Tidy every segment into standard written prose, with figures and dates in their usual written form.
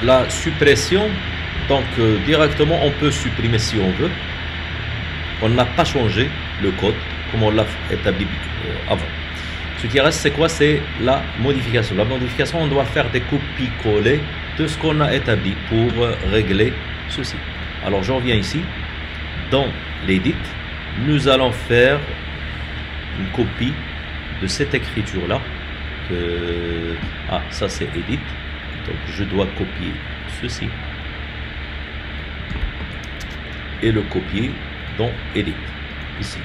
la suppression, donc directement on peut supprimer si on veut. On n'a pas changé le code comme on l'a établi avant. Ce qui reste, c'est quoi? C'est la modification. La modification, on doit faire des copies-coller de ce qu'on a établi pour régler ceci. Alors je reviens ici, dans l'edit, nous allons faire une copie de cette écriture-là. Ça c'est edit, donc je dois copier ceci et le copier dans edit, ici.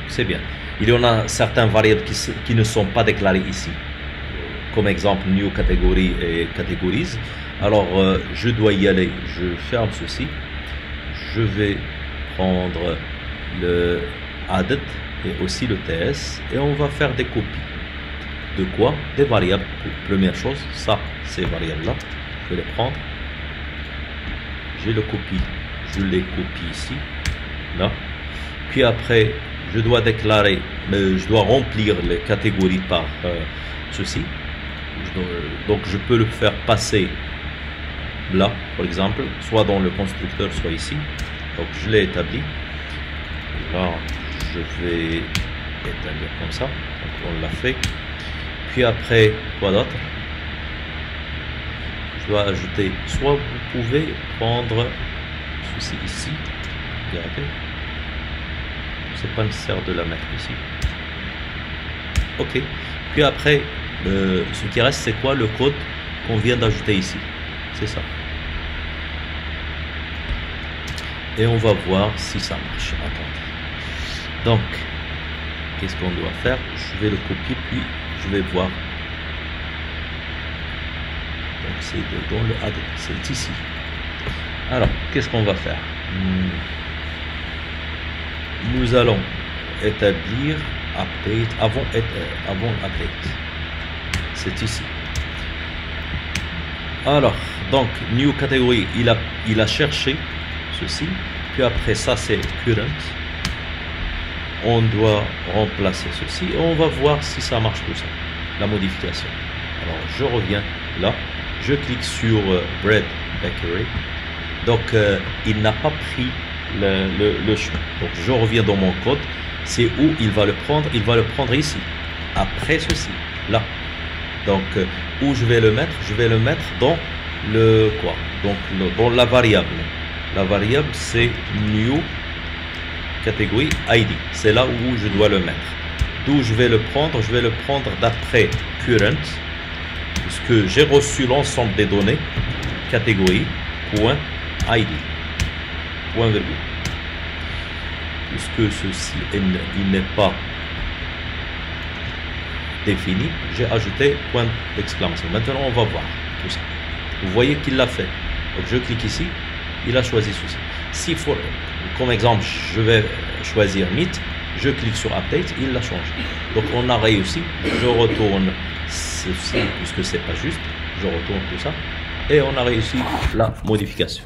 C'est bien. Il y en a certaines variables qui ne sont pas déclarées ici, comme exemple new category et categories. Alors je dois y aller, je ferme ceci, je vais prendre le added et aussi le ts et on va faire des copies. De quoi? Des variables. Première chose, ça, ces variables-là, je vais les prendre, j'ai le copie, je les copie ici, là, puis après je dois déclarer, je dois remplir les catégories par ceci. Donc je peux le faire passer là, par exemple, soit dans le constructeur, soit ici. Donc je l'ai établi. Là, je vais établir comme ça. Donc on l'a fait. Puis après, quoi d'autre? Je dois ajouter, soit vous pouvez prendre ceci ici. Regardez. C'est pas nécessaire de la mettre ici. Ok. Puis après, ce qui reste, c'est quoi? Le code qu'on vient d'ajouter ici. C'est ça. Et on va voir si ça marche. Attendez. Donc, qu'est-ce qu'on doit faire? Je vais le copier, puis je vais voir. Donc, c'est dans le add, c'est ici. Alors, qu'est-ce qu'on va faire? Nous allons établir update avant update. C'est ici. Alors, donc, new category, il a cherché ceci. Puis après ça, c'est current. On doit remplacer ceci. Et on va voir si ça marche tout ça. La modification. Alors, je reviens là. Je clique sur Bread Bakery. Donc, il n'a pas pris le chemin. Donc, je reviens dans mon code. C'est où il va le prendre? Il va le prendre ici. Après ceci. Là. Donc, où je vais le mettre? Je vais le mettre dans le quoi? Donc, dans la variable. La variable, c'est new catégorie ID. C'est là où je dois le mettre. D'où je vais le prendre? Je vais le prendre d'après current, puisque j'ai reçu l'ensemble des données catégorie point ID point virgule. Puisque ceci il n'est pas défini, j'ai ajouté point d'exclamation. Maintenant, on va voir tout ça. Vous voyez qu'il l'a fait. Donc, je clique ici, il a choisi ceci. Si comme exemple, je vais choisir Meet, je clique sur Update, il l'a changé. Donc, on a réussi. Je retourne ceci, puisque c'est pas juste. Je retourne tout ça. Et on a réussi la modification.